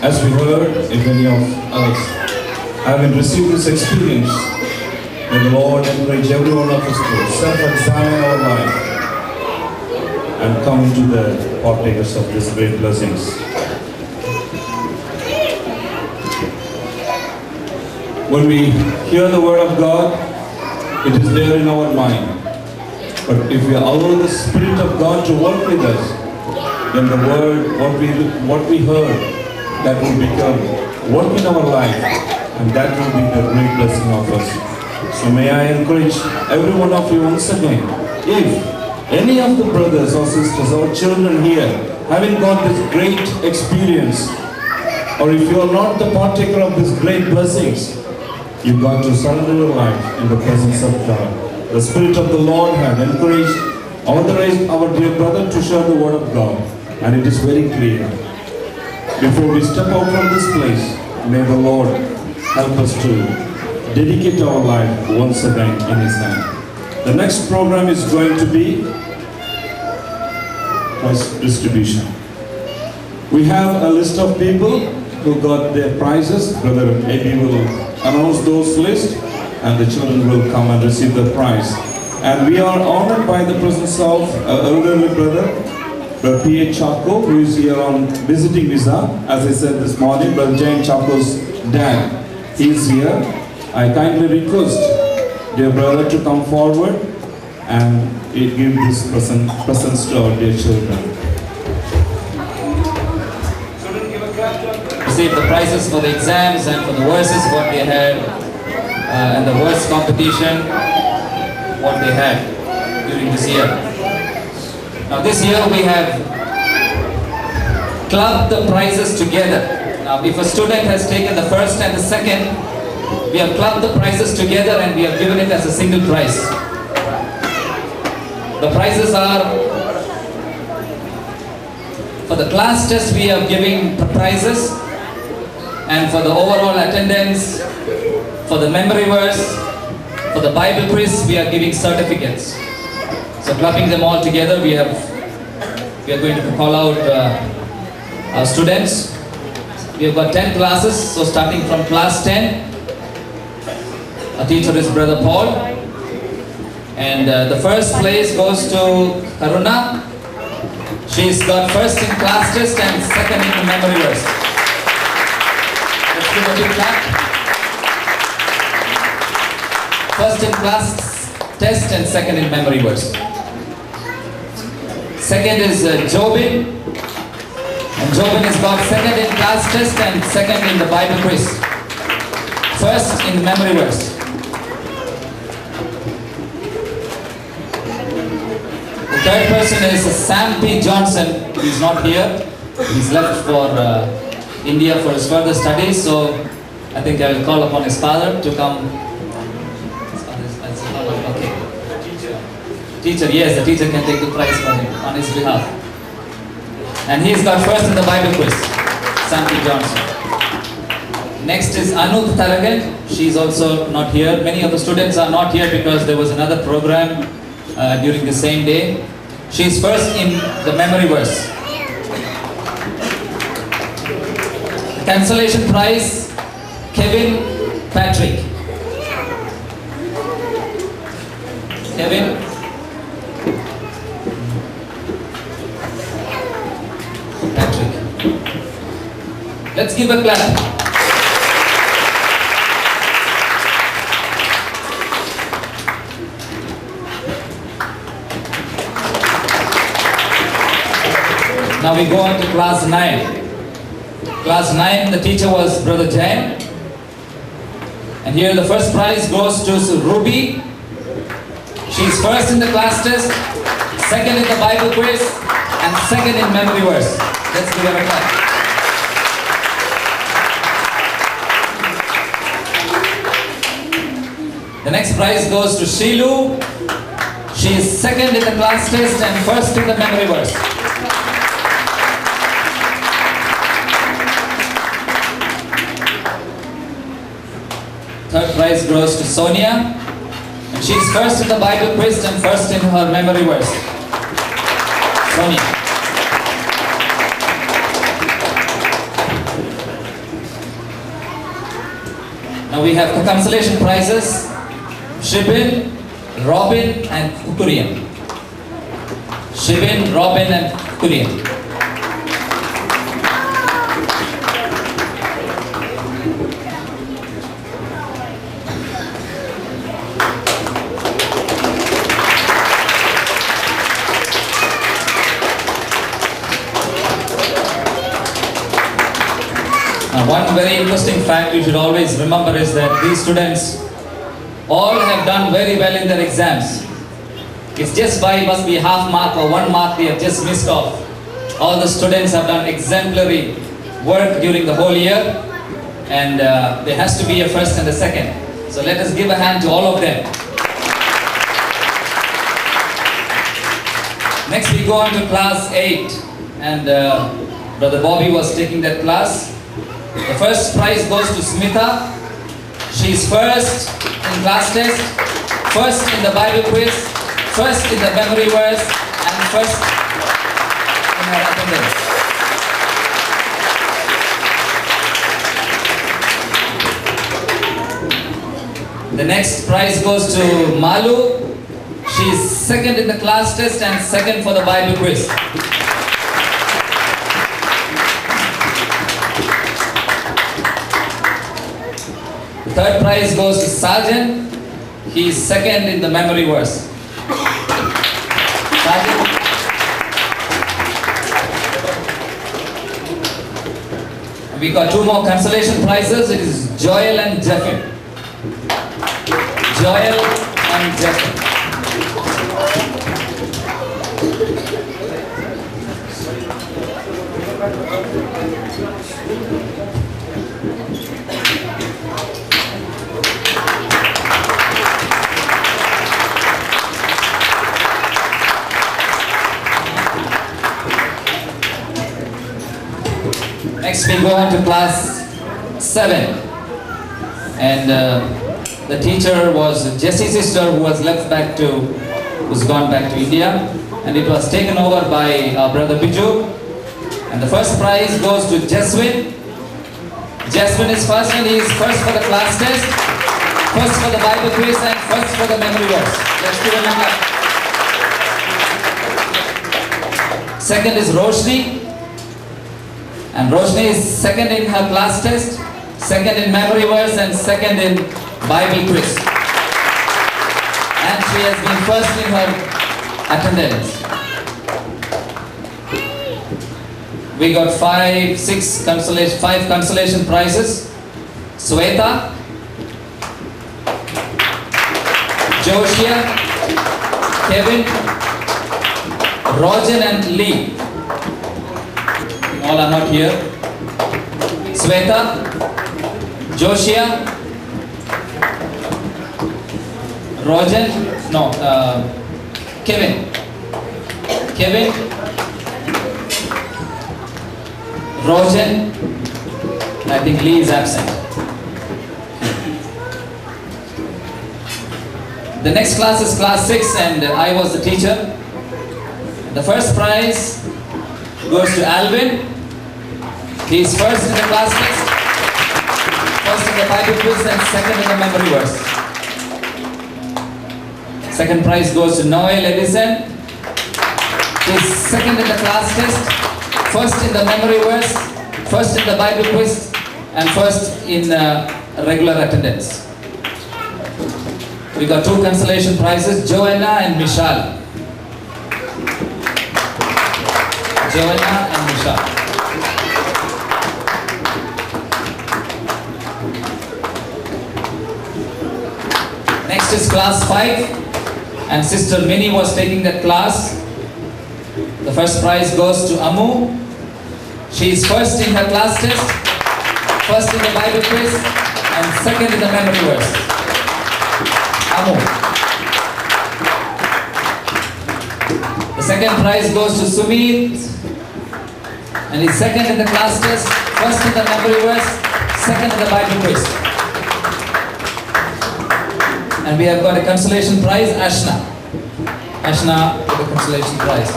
As we heard in many of us, having received this experience, may the Lord encourage every one of us to self-examine our life and come into the partakers of these great blessings. When we hear the word of God, it is there in our mind. But if we allow the Spirit of God to work with us, then the word, what we heard, that will become work in our life, and that will be the great blessing of us. So may I encourage every one of you once again, if any of the brothers or sisters or children here having got this great experience, or if you are not the partaker of these great blessings, you got to surrender your life in the presence of God. The Spirit of the Lord had encouraged, authorized our dear brother to share the word of God, and it is very clear. Before we step out from this place, may the Lord help us to dedicate our life once again in His hand. The next program is going to be prize distribution. We have a list of people who got their prizes. Brother Eddie will announce those lists, and the children will come and receive the prize. And we are honored by the presence of elderly brother, Brother P.A. Chako, who is here on visiting visa. As I said this morning, Brother Jain Chako's dad, he is here. I kindly request dear brother to come forward and give this presents to our dear children. Receive the prizes for the exams and for the verses what they had, and the verse competition what they had during this year. Now this year we have clubbed the prizes together. Now if a student has taken the first and the second, we have clubbed the prizes together and we have given it as a single prize. The prizes are, for the class test we are giving prizes, and for the overall attendance, for the memory verse, for the Bible quiz, we are giving certificates. So clubbing them all together, we are going to call out our students. We have got 10 classes, so starting from class 10, our teacher is Brother Paul. And the first place goes to Karuna. She's got first in class test and second in the memory verse. Let's give a big clap. First in class test and second in memory verse. Second is Jobin. And Jobin has got second in class test and second in the Bible quiz. First in the memory verse. The third person is Sam P. Johnson. He's not here. He's left for India for his further studies. So I think I will call upon his father to come. Okay. Teacher, yes, the teacher can take the prize for him on his behalf. And he's got first in the Bible quiz, Sam P. Johnson. Next is Anup Tharagan. She's also not here. Many of the students are not here because there was another program during the same day. She's first in the memory verse. Cancellation prize, Kevin Patrick. Kevin. Patrick. Let's give a clap. Now we go on to class 9. Class 9, the teacher was Brother Jain. And here the first prize goes to Ruby. She's first in the class test, second in the Bible quiz, and second in memory verse. Let's give her a clap. The next prize goes to Shilu. She is second in the class test and first in the memory verse. Third prize goes to Sonia. And she's first in the Bible quiz and first in her memory verse. Sonia. Now we have the consolation prizes, Shibin, Robin and Kukurian. Shibin, Robin and Kukurian. One very interesting fact you should always remember is that these students all have done very well in their exams. It's just by must be half mark or 1 mark they have just missed off. All the students have done exemplary work during the whole year, and there has to be a first and a second. So let us give a hand to all of them. Next we go on to class 8, and Brother Bobby was taking that class. The first prize goes to Smitha. She is first in class test, first in the Bible quiz, first in the memory verse, and first in her attendance. The next prize goes to Malu. She is second in the class test and second for the Bible quiz. Third prize goes to Sarjan. He is second in the memory verse. Sarjan. We got 2 more consolation prizes. It is Joel and Jeffin. Joel and Jeffin. Next we go on to class 7, and the teacher was Jesse's sister who was who's gone back to India, and it was taken over by our brother Biju, and the first prize goes to Jeswin. Jeswin is first, and he is first for the class test, first for the Bible quiz, and first for the memory verse. Let's give him a hand. Second is Roshni. And Roshni is second in her class test, second in memory verse, and second in Bible quiz. And she has been first in her attendance. We got 5 consolation prizes. Sweta, Joshua, Kevin, Roger and Lee. All are not here. Sweta, Joshua, Roger, Kevin, Roger, I think Lee is absent. The next class is class 6, and I was the teacher. The first prize goes to Alvin. He is first in the class test, first in the Bible quiz, and second in the memory verse. Second prize goes to Noel Edison. He is second in the class test, first in the memory verse, first in the Bible quiz, and first in regular attendance. We got 2 consolation prizes, Joanna and Michelle. Joanna and Michelle. Next is class 5, and Sister Minnie was taking that class. The first prize goes to Amu. She is first in her class test, first in the Bible quiz, and second in the memory verse. Amu. The second prize goes to Sumit, and he's second in the class test, first in the memory verse, second in the Bible quiz. And we have got a consolation prize, Ashna. Ashna with the consolation prize.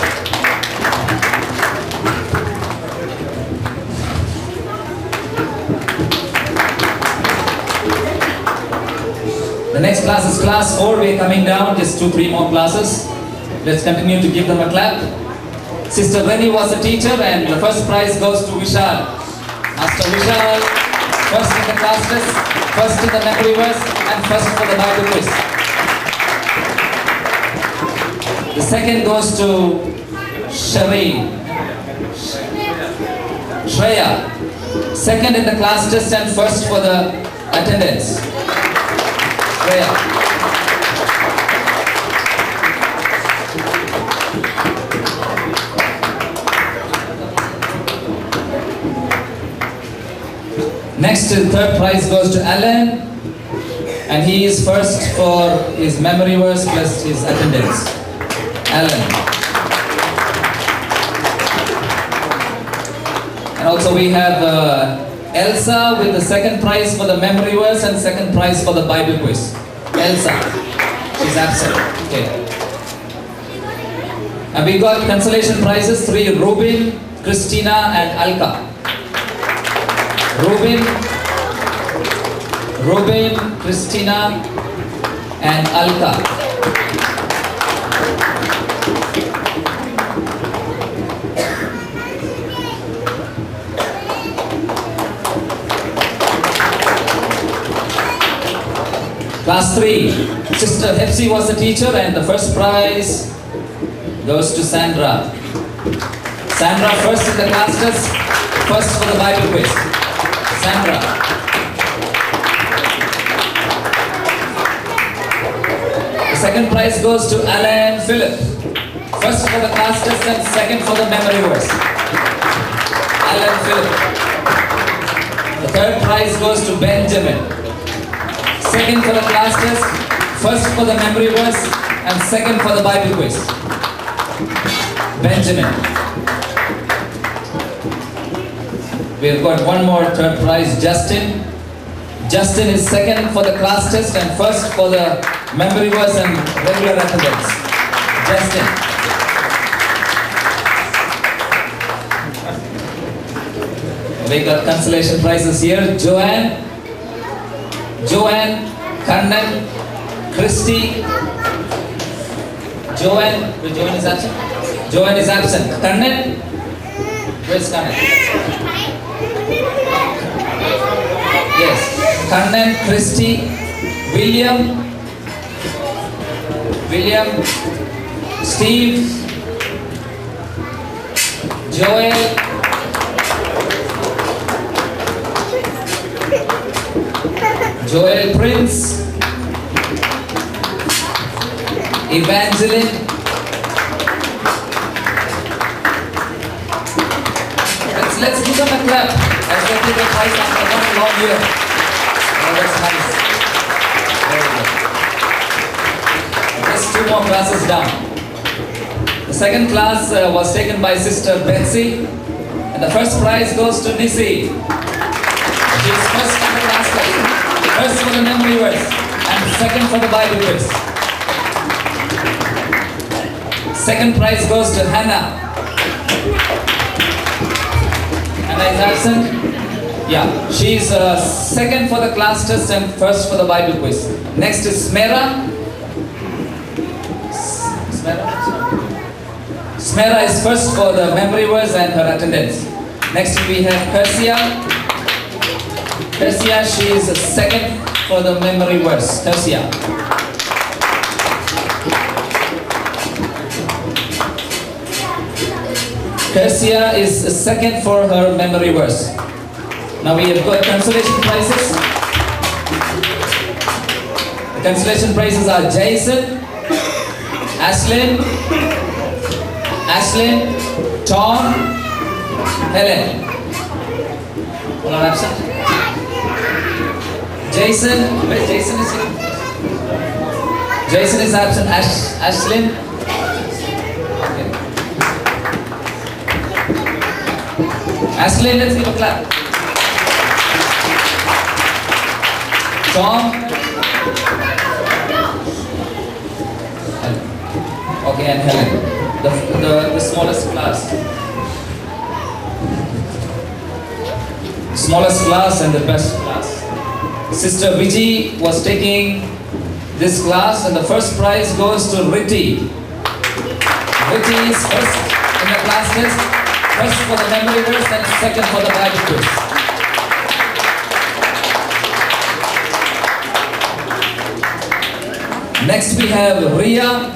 The next class is class 4. We are coming down, just 2-3 more classes. Let's continue to give them a clap. Sister Rennie was a teacher, and the first prize goes to Vishal. Master Vishal, first in the class test, first in the memory verse, and first for the Bible quiz. The second goes to Shreya, second in the class test and first for the attendance. Shreya. Next, the third prize goes to Alan, and he is first for his memory verse plus his attendance. Alan. And also we have Elsa with the second prize for the memory verse and second prize for the Bible quiz. Elsa, she's absent. Okay. And we got consolation prizes: 3 Rubin, Christina, and Alka. Rubin, Christina, and Alka. Class 3, Sister Hepsi was the teacher, and the first prize goes to Sandra. Sandra first in the class test, first for the Bible quiz. Sandra. The second prize goes to Alan Philip. First for the class test and second for the memory verse. Alan Philip. The third prize goes to Benjamin. Second for the class test, first for the memory verse, and second for the Bible quiz. Benjamin. We've got one more third prize, Justin. Justin is second for the class test and first for the memory verse and regular attendance. Justin. We got consolation prizes here. Joanne, Kannan, Christy. Joanne is absent? Joanne is absent. Kannan? Where's Kannan? Yes. Kannan, Christy, William, Steve, Joel, Prince, Evangeline. Let's give them a clap as they take the prize after one long year. Oh, that's nice. Very good. Just 2 more classes down. The second class was taken by Sister Betsy, and the first prize goes to Nisi. She is first in the class test, first for the memory verse, and second for the Bible quiz. Second prize goes to Hannah. Hannah is absent? Yeah, she is second for the class test and first for the Bible quiz. Next is Smera. Smera is first for the memory verse and her attendance. Next we have Persia. She is second for the memory verse. Persia. Persia is second for her memory verse. Now we have got consolation prizes. The consolation prizes are Jason, Ashlyn, Tom, Helen. All are absent. Jason, where Jason is here? Jason is absent. Ashlyn. Okay. Ashlyn, let's give a clap. Tom. Okay, and Helen. The smallest class. Smallest class and the best class. Sister Viji was taking this class, and the first prize goes to Ritti. Ritti is first in the class test, first for the memory verse and second for the Bible quiz. Next we have Ria.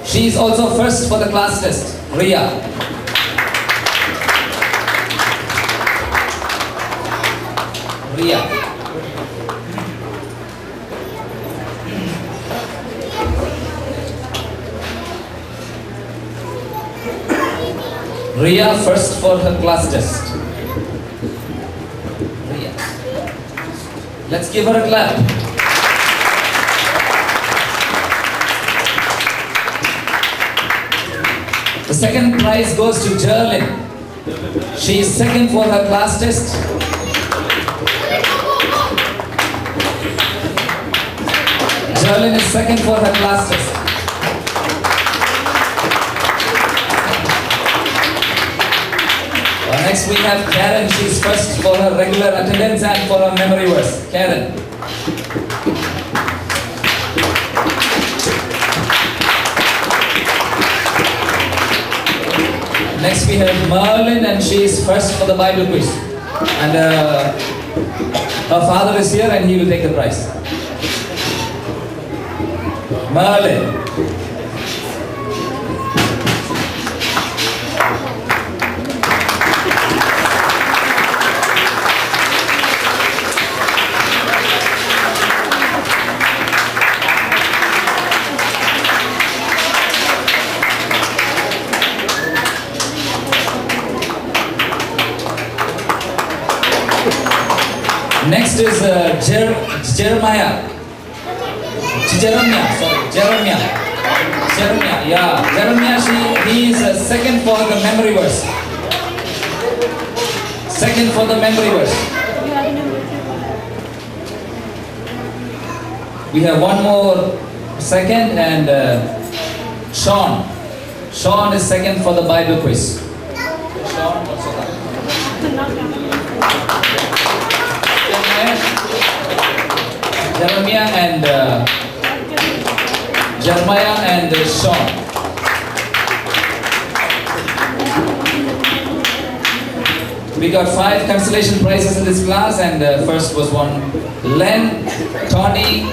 She is also first for the class test. Ria. Ria. Ria first for her class test. Ria. Let's give her a clap. The second prize goes to Jerlin. She is second for her class test. Jerlin is second for her class test. Next we have Karen. She is first for her regular attendance and for her memory verse. Karen. Next we have Merlin, and she is first for the Bible quiz. And her father is here and he will take the prize. Merlin. Next is Jeremiah. Jeremiah. Yeah, Jeremiah. He is second for the memory verse. Second for the memory verse. We have one more second, and Sean. Sean is second for the Bible quiz. Sean, what's that? Jeremiah and Sean. We got 5 consolation prizes in this class, and first was one Len, Tony,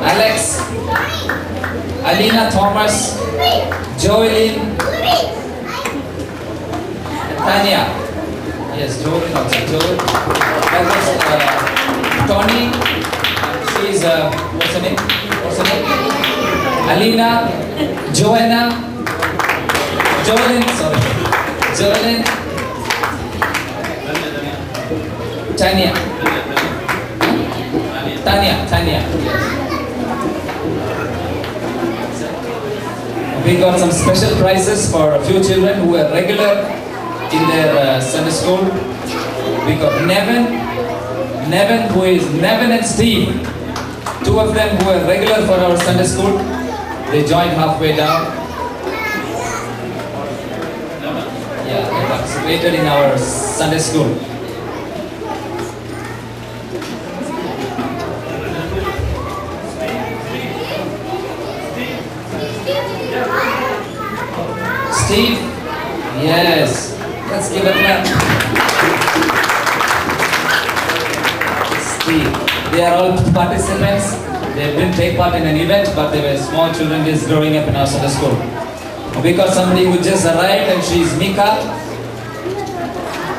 Alex, Alina Thomas, Joelyn, Tanya. Yes, Joelyn also. Joel. That was Tony. She's what's her name? Alina, Joanna, Joelyn. Tanya. Yes. We got some special prizes for a few children who are regular in their Sunday school. We got Nevin and Steve. 2 of them who are regular for our Sunday school. They joined halfway down. Yeah, they participated in our Sunday school. Steve? Yes. Let's give a clap. Steve. They are all participants. They didn't take part in an event, but they were small children just growing up in our Sunday school. We got somebody who just arrived, and she's Mika.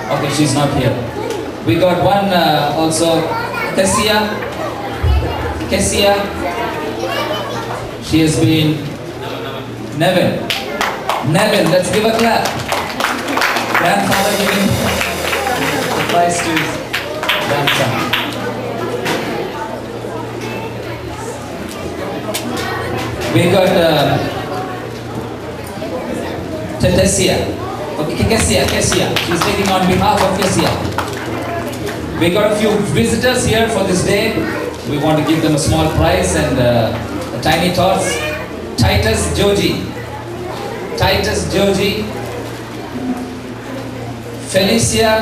Okay, she's not here. We got one also, Kessia. She has been Nevin, let's give a clap. Grandfather giving the prize to his grandson. We got Kessia. She's taking on behalf of Kessia. We got a few visitors here for this day. We want to give them a small prize and a tiny tots. Titus Joji, Felicia,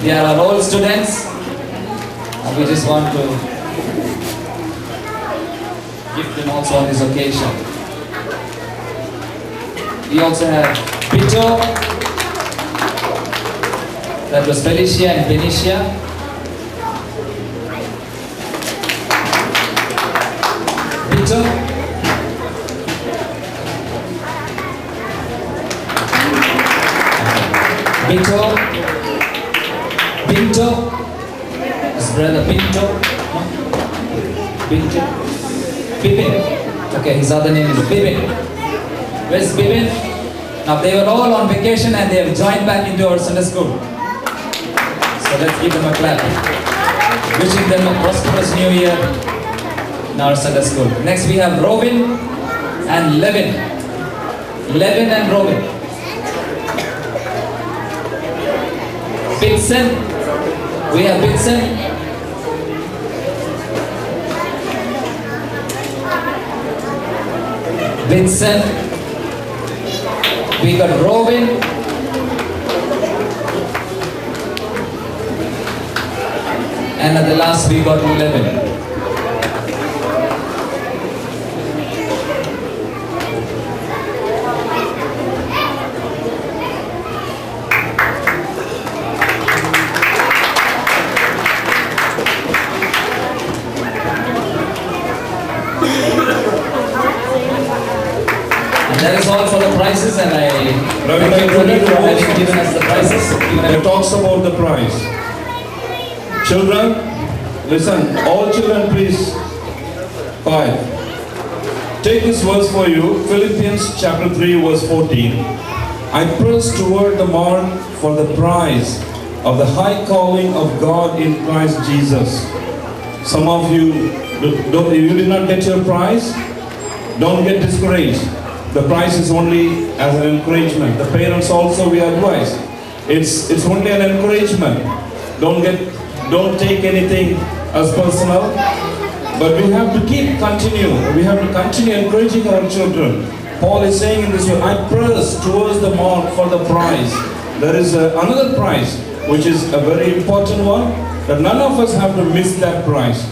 They are our old students. We just want to gift them also on this occasion. We also have Peter, that was Felicia and Benicia. Peter, Pinto, his brother Pinto, Bibin. Okay, his other name is Bibin. Where's Bibin? Now they were all on vacation and they have joined back into our Sunday school. So let's give them a clap. Wishing them a prosperous new year in our Sunday school. Next we have Robin and Levin. Levin and Robin. Vincent. We have Vincent. Vincent. We got Robin. And at the last we got Levin. That is all for the prizes, and I thank you for having given us the prizes. It talks about the prize. Children, listen, all children please. 5. Take this verse for you, Philippians chapter 3 verse 14. I press toward the mark for the prize of the high calling of God in Christ Jesus. Some of you did not get your prize. Don't get discouraged. The prize is only as an encouragement. The parents also we advise. It's only an encouragement. Don't take anything as personal. But we have to continue. We have to continue encouraging our children. Paul is saying in this way, I press towards the mark for the prize. There is another prize, which is a very important one, that none of us have to miss that prize.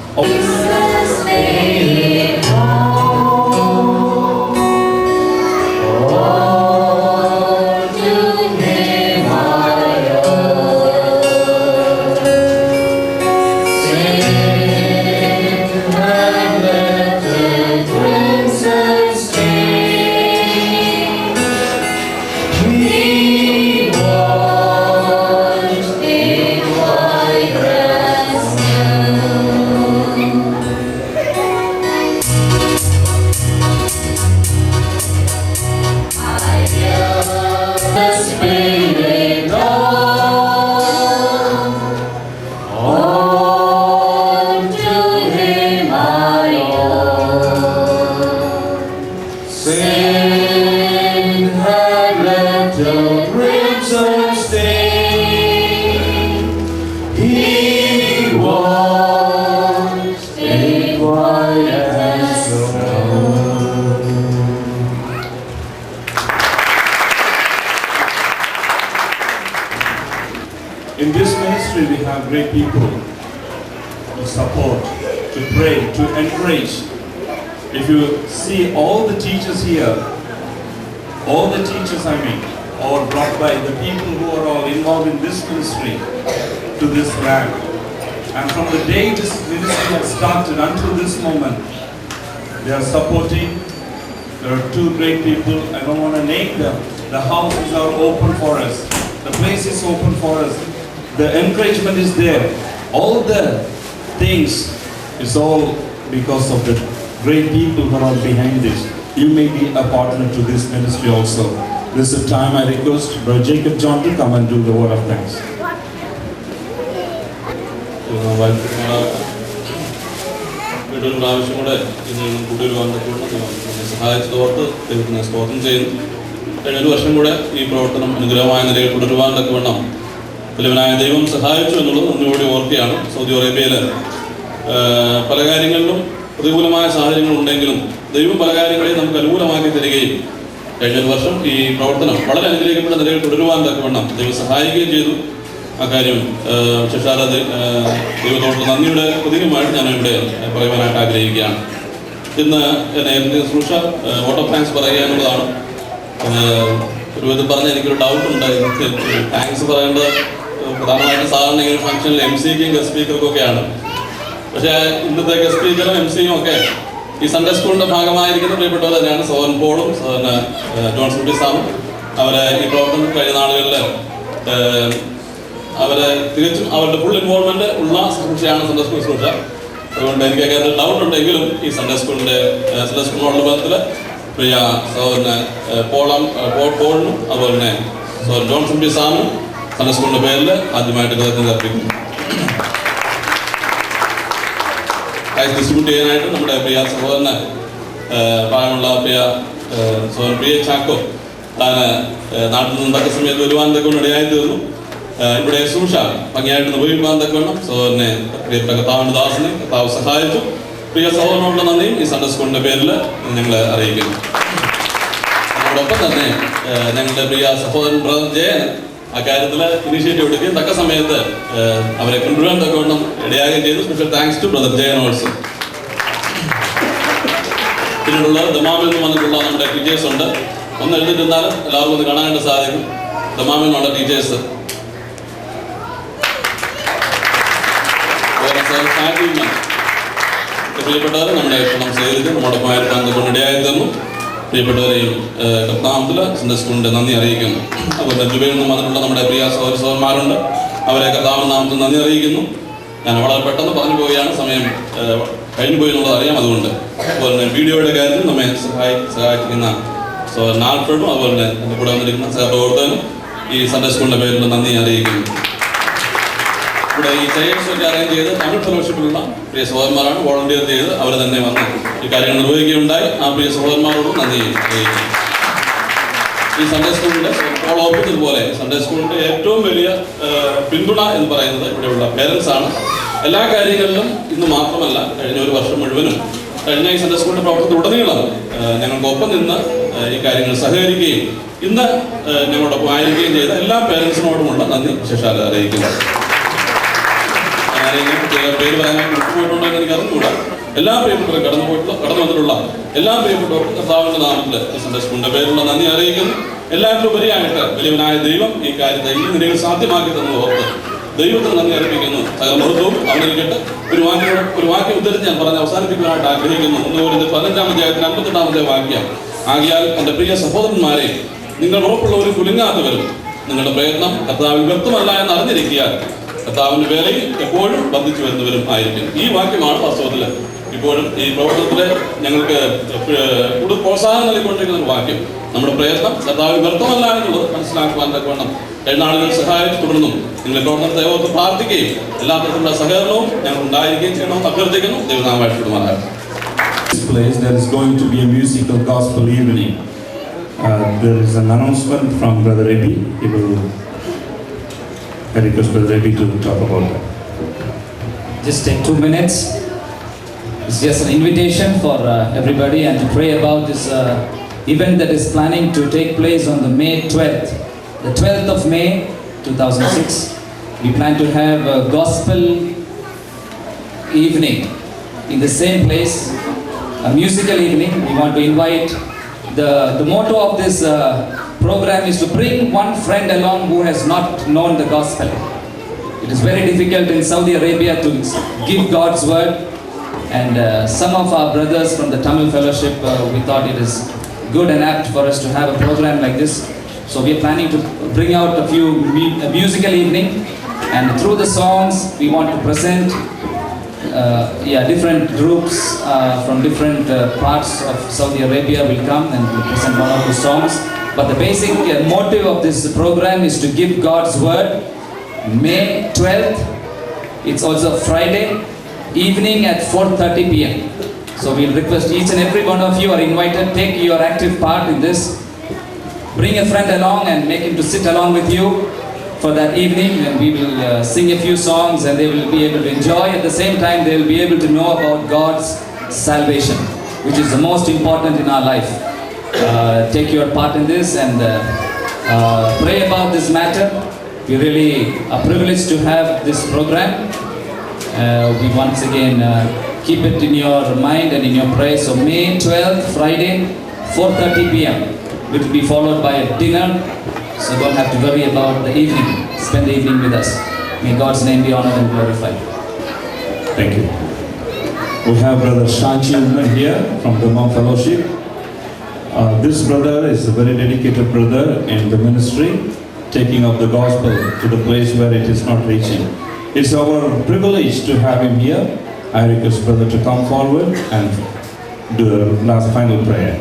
In this ministry we have great people to support, to pray, to encourage. If you see all the teachers here, all the teachers all brought by the people who are all involved in this ministry to this land. And from the day this ministry has started until this moment, they are supporting. There are two great people, I don't want to name them. The houses are open for us. The place is open for us. The encouragement is there. All the things is all because of the great people who are behind this. You may be a partner to this ministry also. This is the time I request Brother Jacob John to come and do the word of thanks. വീട്ടിൽ ആവശ്യം കൂടെ ഇന്ന് കൂടുതൽ സഹായിച്ചതോർത്ത് ദൈവത്തിന് സ്തോത്രം ചെയ്യുന്നു. കഴിഞ്ഞൊരു വർഷം കൂടെ ഈ പ്രവർത്തനം അനുഗ്രഹമായ നിലയിൽ തുടരുവാനൊക്കെ വേണം വല്ലവനായ ദൈവം സഹായിച്ചു എന്നുള്ളത് നന്ദിയോടെ ഓർക്കുകയാണ്. സൗദി അറേബ്യയിൽ പല കാര്യങ്ങളിലും പ്രതികൂലമായ സാഹചര്യങ്ങളുണ്ടെങ്കിലും ദൈവം പല കാര്യങ്ങളെയും നമുക്ക് അനുകൂലമാക്കി തരികയും കഴിഞ്ഞൊരു വർഷം ഈ പ്രവർത്തനം വളരെ അനുഗ്രഹിക്കപ്പെട്ട നിലയിൽ തുടരുവാനൊക്കെ വേണം ദൈവം സഹായിക്കുകയും ചെയ്തു. അക്കാര്യം ശിക്ഷാല ദൈവത്തോടുള്ള നന്ദിയുടെ പ്രതീകമായിട്ട് ഞാൻ ഇവിടെ പറയുവാനായിട്ട് ആഗ്രഹിക്കുകയാണ്. ഇന്ന് എന്നെ ശുശ്രൂഷ വോട്ട് ഓഫ് താങ്ക്സ് പറയുക എന്നുള്ളതാണ്. ഒരു വിധത്തിൽ പറഞ്ഞാൽ എനിക്കൊരു ഡൗട്ടുണ്ട്. എനിക്ക് താങ്ക്സ് പറയേണ്ടത് പ്രധാനമായിട്ടും സാധാരണ ഇങ്ങനെ ഫംഗ്ഷനിൽ MC-ക്കും ഗസ്റ്റ് സ്പീക്കർക്കും ഒക്കെയാണ്. പക്ഷേ ഇന്നത്തെ ഗസ്റ്റ് സ്പീക്കറും MC-യും ഒക്കെ ഈ സൺഡേ സ്കൂളിൻ്റെ ഭാഗമായിരിക്കുന്ന പ്രിയപ്പെട്ടവർ തന്നെയാണ്. സോഹൻ പോളും ജോൺസൺ പിസാമും അവരെ ഈ പ്രവർത്തനം കഴിഞ്ഞ നാളുകളിൽ അവരെ തികച്ചും അവരുടെ ഫുൾ ഇൻവോൾവ്മെന്റ് ഉള്ള ശുശ്രൂഷയാണ് സൺഡേ സ്കൂൾ ശുശ്രൂഷ. അതുകൊണ്ട് എനിക്ക് അതിൽ ഡൗട്ട് ഉണ്ടെങ്കിലും ഈ സൺഡേ സ്കൂളിനോടുള്ള ബന്ധത്തിൽ പ്രിയ സഹോദരന് പോളിനും അതുപോലെ തന്നെ സഹോദരൻ ജോൺസൺ പിസാമും സൺഡേ സ്കൂളിൻ്റെ പേരിൽ ആദ്യമായിട്ട് കൃതജ്ഞത അർപ്പിക്കുന്നു. ഡിസ്ട്രിബ്യൂട്ട് ചെയ്യാനായിട്ട് നമ്മുടെ പ്രിയ സഹോദരന് പ്രായമുള്ള പ്രിയ സഹോദരൻ പ്രിയ ചാക്കോ താൻ നാട്ടിൽ നിന്ന് തക്ക സമയത്ത് വരുവാൻ തക്കൊണ്ട് ഇടയായി തീർന്നു. ഇവിടെ ശുശ്രൂഷ ഭംഗിയായിട്ട് നിർവഹിക്കാൻ തക്കവണ്ണം സഹോദരനെ പ്രിയപ്പെട്ട കർത്താവിൻ്റെ ദാസനെ കർത്താവ് സഹായിച്ചു. പ്രിയ സഹോദരനോടുള്ള നന്ദിയും ഈ സൺഡേ സ്കൂളിൻ്റെ പേരിൽ ഞങ്ങൾ അറിയിക്കുന്നു. അതോടൊപ്പം തന്നെ ഞങ്ങളുടെ പ്രിയ സഹോദരൻ ബ്രദർ ജയൻ അക്കാര്യത്തിൽ ഇനീഷ്യേറ്റീവ് എടുക്കുകയും തക്ക സമയത്ത് അവരെ കൊണ്ടുവരാൻ തക്കവണ്ണം ഇടയാകുകയും ചെയ്തു. Special thanks to brother Jayan also. പിന്നീടുള്ളത് ദമാമിൽ നിന്ന് വന്നിട്ടുള്ള നമ്മുടെ ടീച്ചേഴ്സ് ഉണ്ട്. ഒന്ന് എഴുതിയിരുന്നാൽ എല്ലാവർക്കും ഒന്ന് കാണാനായിട്ട് സാധിക്കും. ദമാമിൽ നിന്നുള്ള ടീച്ചേഴ്സ് പ്രിയപ്പെട്ടവരെ നമ്മുടെ ക്ഷണം സ്വീകരിച്ച് നമ്മോടൊപ്പമായിരിക്കാൻ കൊണ്ടിടയായി തന്നു. പ്രിയപ്പെട്ടവരെയും കർത്താവിൽ സൺഡേ സ്കൂളിൻ്റെ നന്ദി അറിയിക്കുന്നു. അതുപോലെ ജുബയിൽ നിന്ന് വന്നിട്ടുള്ള നമ്മുടെ പ്രിയ സഹോദരന്മാരുണ്ട്. അവരെ കർത്താവിൻ്റെ നാമത്തിൽ നന്ദി അറിയിക്കുന്നു. ഞാൻ വളരെ പെട്ടെന്ന് പറഞ്ഞു പോവുകയാണ്, സമയം കഴിഞ്ഞു പോയി എന്നുള്ളത് അറിയാം. അതുകൊണ്ട് അതുപോലെ തന്നെ വീഡിയോയുടെ കാര്യത്തിൽ നമ്മെ സഹായിക്കുന്ന നാൽപ്പഴും അതുപോലെ തന്നെ എൻ്റെ കൂടെ വന്നിരിക്കുന്ന സഹപ്രവർത്തകനും ഈ സൺഡേ സ്കൂളിൻ്റെ പേരിൽ നന്ദി അറിയിക്കുന്നു. ഇവിടെ ഈ ചെയേഴ്സ് ഒക്കെ അറേഞ്ച് ചെയ്ത് തമിഴ് ഫെലോഷിപ്പിലുള്ള പ്രിയ സഹോദരന്മാരാണ് വോളണ്ടിയർ ചെയ്ത് അവർ തന്നെ വന്ന് ഈ കാര്യങ്ങൾ നിർവഹിക്കുകയുണ്ടായി. ആ പ്രിയ സഹോദരന്മാരോടും നന്ദി അറിയിക്കുന്നു. ഈ സൺഡേ സ്കൂളിൻ്റെ ഫോളോ അപ്പ് ഇതുപോലെ സൺഡേ സ്കൂളിൻ്റെ ഏറ്റവും വലിയ പിന്തുണ എന്ന് പറയുന്നത് ഇവിടെയുള്ള പേരൻസ് ആണ്. എല്ലാ കാര്യങ്ങളിലും ഇന്ന് മാത്രമല്ല, കഴിഞ്ഞ ഒരു വർഷം മുഴുവനും കഴിഞ്ഞ ഈ സൺഡേ സ്കൂളിൻ്റെ പ്രവർത്തനത്തിലുടനീളം ഞങ്ങൾക്കൊപ്പം നിന്ന് ഈ കാര്യങ്ങൾ സഹകരിക്കുകയും ഇന്ന് ഞങ്ങളോടൊപ്പം ആയിരിക്കുകയും ചെയ്ത എല്ലാ പേരൻസിനോടുമുള്ള നന്ദി വിശേഷാൽ അറിയിക്കുന്നു. പേര് പറയാനായിട്ട് വിട്ടുപോയിട്ടുണ്ടോ എന്ന് എനിക്ക് അറിഞ്ഞുകൂടാ. എല്ലാ പ്രിയപ്പെട്ടവരും കടന്നു വന്നിട്ടുള്ള എല്ലാ പ്രിയപ്പെട്ടവർക്കും കർത്താവിന്റെ നാമത്തിൽ സൺഡേ സ്കൂളിന്റെ പേരിലുള്ള നന്ദി അറിയിക്കുന്നു. എല്ലാവരും ഉപരിയായിട്ട് വലിയവനായ ദൈവം ഈ കാര്യത്തെ ഈ നിലയിൽ സാധ്യമാക്കി തന്നത് ഓർത്ത് ദൈവത്തിന് നന്ദി അറിയിക്കുന്നു. സകലമൃതവും അവതരിക്കട്ടെ. ഒരു വാക്യം ഉദ്ധരിച്ച് ഞാൻ പറഞ്ഞ് അവസാനിപ്പിക്കുവാനായിട്ട് ആഗ്രഹിക്കുന്നു. 1 15-ാം അധ്യായത്തിന് 58-ാമത്തെ വാക്യം. ആകിയാൽ എൻ്റെ പ്രിയ സഹോദരന്മാരെ, നിങ്ങൾ ഉറപ്പുള്ളവരും കുലുങ്ങാത്തവരും നിങ്ങളുടെ പ്രയത്നം കർത്താവിൽ വ്യക്തമല്ല എന്ന് അറിഞ്ഞിരിക്കുക. കർത്താവിന്റെ വേലയിൽ എപ്പോഴും ബന്ധിച്ചു വരുന്നവരും ആയിരിക്കും. ഈ വാക്യമാണ് വാസ്തവത്തിൽ ഇപ്പോഴും ഈ പ്രവർത്തനത്തില് ഞങ്ങൾക്ക് കൂടുതൽ പ്രോത്സാഹനം നൽകിക്കൊണ്ടിരിക്കുന്ന ഒരു വാക്യം. നമ്മുടെ പ്രയത്നം കർത്താവിൽ വ്യർത്ഥമല്ല എന്നുള്ളത് മനസ്സിലാക്കുവാൻ തക്കവണ്ണം നാളുകൾ സഹായിച്ചു തുടർന്നും നിങ്ങളുടെ പ്രവർത്തനത്തെ ഓർത്ത് പ്രാർത്ഥിക്കുകയും എല്ലാ തരത്തിലുള്ള സഹകരണവും ഞങ്ങൾ ഉണ്ടായിരിക്കുകയും ചെയ്യണമെന്ന് അഭ്യർത്ഥിക്കുന്നു. ദൈവനാമമായിട്ട് This place there is going to be a musical gospel evening. There is an announcement from Brother Ebi. He will request Brother Ebi to talk about that. Just take 2 minutes. It's just an invitation for everybody and to pray about this event that is planning to take place on the May 12th. The 12th of May 2006. We plan to have a gospel evening in the same place, a musical evening. We want to invite, the motto of this program is to bring one friend along who has not known the gospel. It is very difficult in Saudi Arabia to give God's word, and some of our brothers from the Tamil Fellowship, we thought it is good and apt for us to have a program like this. So we are planning to bring out a musical evening, and through the songs we want to present different groups from different parts of Saudi Arabia will come and will present one or two songs. But the basic motive of this program is to give God's word. May 12th, it's also Friday evening at 4:30 p.m. So we'll request each and every one of you are invited. Take your active part in this. Bring a friend along and make him to sit along with you for that evening, and we will sing a few songs and they will be able to enjoy. At the same time, they will be able to know about God's salvation, which is the most important in our life. Take your part in this and pray about this matter. We really are privileged to have this program. We once again keep it in your mind and in your prayers. So May 12th, Friday, 4:30 p.m. It will be followed by a dinner. So don't have to worry about the evening. Spend the evening with us. May God's name be honored and glorified. Thank you. We have Brother Shanchi Unman here from the Monk Fellowship. This brother is a very dedicated brother in the ministry, taking up the gospel to the place where it is not reaching. It's our privilege to have him here. I request brother to come forward and do the last final prayer.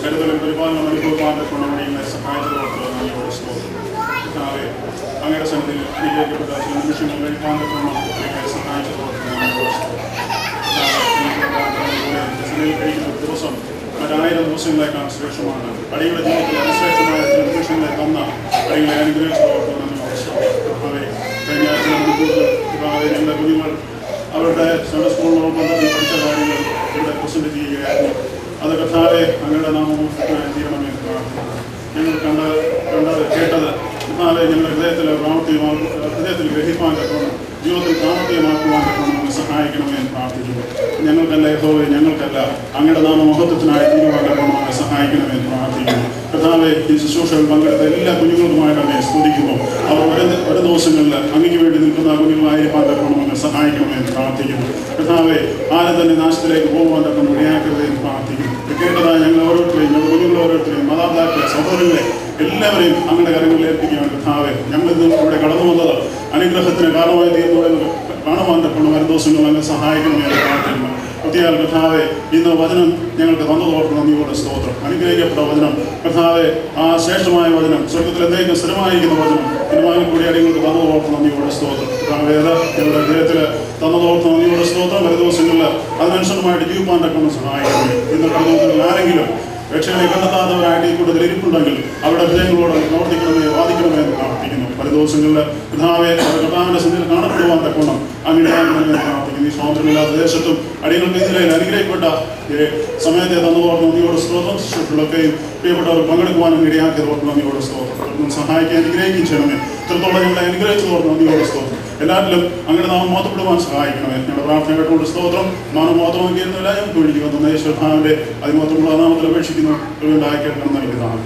കരുതലും പരിപാലനം അനുഭവമാകെ കൊണ്ടുവന്ന സഹായത്തോടെ അങ്ങയുടെ സന്നിധിയിൽ അനുഗ്രഹിക്കപ്പെട്ട ചില നിമിഷങ്ങൾ കഴിക്കാനുള്ള സഹായത്തോടെ കഴിക്കുന്ന ദിവസം മറ്റായിരം ദിവസങ്ങളേക്കാൾ ശ്രേഷ്ഠമാണ്. അടിയുടെ ജീവിതത്തിൽ അതിശ്രേഷ്ഠമായ ചില നിമിഷങ്ങളെ തന്ന അടികളെ അനുഗ്രഹിച്ചതോടെ കഴിഞ്ഞ ചില മണിക്കൂറുകൾ ഞങ്ങളുടെ കുഞ്ഞുങ്ങൾ അവരുടെ സൺഡേ സ്കൂളിനോട് ബന്ധത്തിൽ പഠിച്ച കാര്യങ്ങൾ ഇവിടെ പ്രസന്റ് ചെയ്യുകയായിരുന്നു. അത് കർത്താവെ അങ്ങയുടെ നാമം തീരണമെന്ന് പ്രാർത്ഥിക്കുന്നു. ഞങ്ങൾ കണ്ടത് കേട്ടത് കർത്താവെ ഞങ്ങളുടെ ഹൃദയത്തിൽ ഗ്രഹിക്കാൻ തക്കണം, ജീവിതത്തിൽ പ്രാവർത്തികമാക്കുവാൻ തക്കണം, സഹായിക്കണമെന്ന് പ്രാർത്ഥിക്കുന്നു. ഞങ്ങൾക്കല്ല യഹോവേ, ഞങ്ങൾക്കല്ല അങ്ങയുടെ നാമ മഹത്വത്തിനായി തീരുവാൻ തക്കണമെന്ന് സഹായിക്കണമെന്ന് പ്രാർത്ഥിക്കുന്നു. കർത്താവെ ഈ ശുശ്രൂഷകൾ പങ്കെടുത്ത എല്ലാ കുഞ്ഞുങ്ങൾക്കുമായിട്ട് തന്നെ സ്തുതിക്കുന്നു. അവർ ഒരു ദിവസങ്ങളിൽ അങ്ങയ്ക്ക് വേണ്ടി നിൽക്കുന്ന കുഞ്ഞുങ്ങളായിരിക്കാൻ തക്കണമെന്ന് സഹായിക്കണമെന്ന് പ്രാർത്ഥിക്കുന്നു. കർത്താവെ ആരും തന്നെ നാശത്തിലേക്ക് പോകുവാൻ തക്കം ഇടയാക്കരുതെന്ന് പ്രാർത്ഥിക്കുന്നു. കേട്ടതായ ഞങ്ങൾ ഓരോരുത്തരെയും, ഞങ്ങളുടെ കുഞ്ഞുങ്ങൾ ഓരോരുത്തരെയും, മാതാപിതാക്കളെ, സഹോദരങ്ങളെ എല്ലാവരെയും അങ്ങയുടെ കരങ്ങളിൽ ഏൽപ്പിക്കുകയാണ്. കർത്താവെ ഞങ്ങളിന്ന് ഇവിടെ കടന്നു വന്നത് അനുഗ്രഹത്തിന് കാരണമായി തീർന്നു എന്ന് കാണുവാൻ തക്കണം വരും ദിവസങ്ങൾ അങ്ങ് സഹായിക്കണമെന്ന് പ്രാർത്ഥിക്കുന്നു. പ്രത്യേക കർത്താവെ ഇന്ന് വചനം ഞങ്ങൾക്ക് തന്നതോർത്ത് നന്ദിയോടെ സ്തോത്രം. അനുഗ്രഹിക്കപ്പെട്ട വചനം കർത്താവെ, ആ ശ്രേഷ്ഠമായ വചനം, സ്വർഗത്തിൽ എന്തെങ്കിലും സ്ഥിരമായിരിക്കുന്ന വചനം സ്ഥിരമായി കൂടി അടിങ്ങൾക്ക് തന്നതോർത്ത് നന്ദിയോടെ സ്തോത്രം. കർത്താവെ അത് ഞങ്ങളുടെ ഹൃദയത്തിൽ തന്നതോർത്ത് നന്ദിയോടെ സ്തോത്രം. വരും ദിവസങ്ങളിൽ അതിനനുസൃതമായിട്ട് ജീവിക്കാൻ തക്കണം സഹായിക്കുന്നു. ഇന്ന് കടന്നു ആരെങ്കിലും രക്ഷകനെ കണ്ടെത്താത്തവരായിട്ട് ഈ കൂട്ടത്തിൽ ഇരിപ്പുണ്ടെങ്കിൽ അവരുടെ ഹൃദയങ്ങളോട് പ്രവർത്തിക്കണമേ, വാദിക്കണമേ എന്ന് പ്രാർത്ഥിക്കുന്നു. പല ദിവസങ്ങളിൽ കർത്താവെ കർത്താവിന്റെ സന്നിധിയിൽ കാണപ്പെടുവാൻ തക്കണം അങ്ങനെ പ്രാർത്ഥിക്കുന്നു. ഈ സ്വാതന്ത്ര്യമില്ലാത്ത ദേശത്തും അടികൾക്ക് ഇതിലെ അനുഗ്രഹിക്കപ്പെട്ട സമയത്തെ തന്നതോർത്ത് നന്ദിയോട് സ്തോത്രം. ശിശുക്കളൊക്കെയും പ്രിയപ്പെട്ടവർ പങ്കെടുക്കുവാനും ഇടയാക്കിയതോർത്ത് നന്ദിയോട് സ്തോത്രം. സഹായിക്കാൻ അനുഗ്രഹിക്കും ചെയ്യണമേ. ഇത്രത്തോളം ഞങ്ങളെ അനുഗ്രഹിച്ചതോർത്ത് നന്ദിയോട് സ്തോത്രം. എല്ലാറ്റിലും അങ്ങനെ നാം മാത്രപ്പെടുവാൻ സഹായിക്കണമേ. ഞങ്ങളുടെ പ്രാർത്ഥന കേട്ടുകൊണ്ട് സ്തോത്രം. നാം മാത്രം കേൾക്കുന്നില്ല, ഞങ്ങൾക്ക് വേണ്ടി വന്ന യേശുവിന്റെ അതിമാത്രമുള്ള നാമത്തിൽ അപേക്ഷിക്കുന്നു. ഉണ്ടാക്കി കേൾക്കണം നൽകുന്നതാണ്.